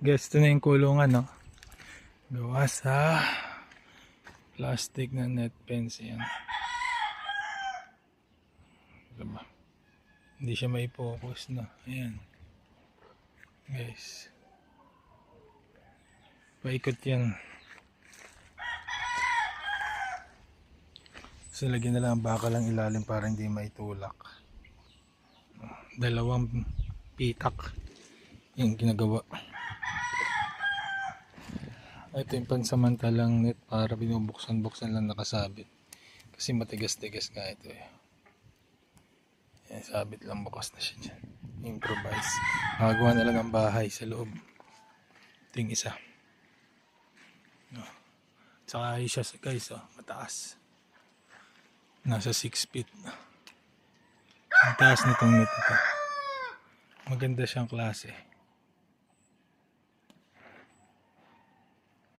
Guess ito na yung kulungan, no? Gawa sa plastic na net fence yan. Diba? Hindi siya may focus na. Ayan. Guys. Paikot yan. So lagyan na lang ang baka lang ilalim para hindi maitulak. Dalawang pitak yung ginagawa. Ito yung pansamantalang net para binubuksan-buksan lang nakasabit. Kasi matigas-tigas nga ito eh. Yan, sabit lang, bukas na siya dyan. Improvise. Magawa na lang ng bahay sa loob. Ito yung isa. Tsaka ayos siya guys, mataas. Nasa 6 feet. Ang taas nitong net ito. Maganda siyang klase.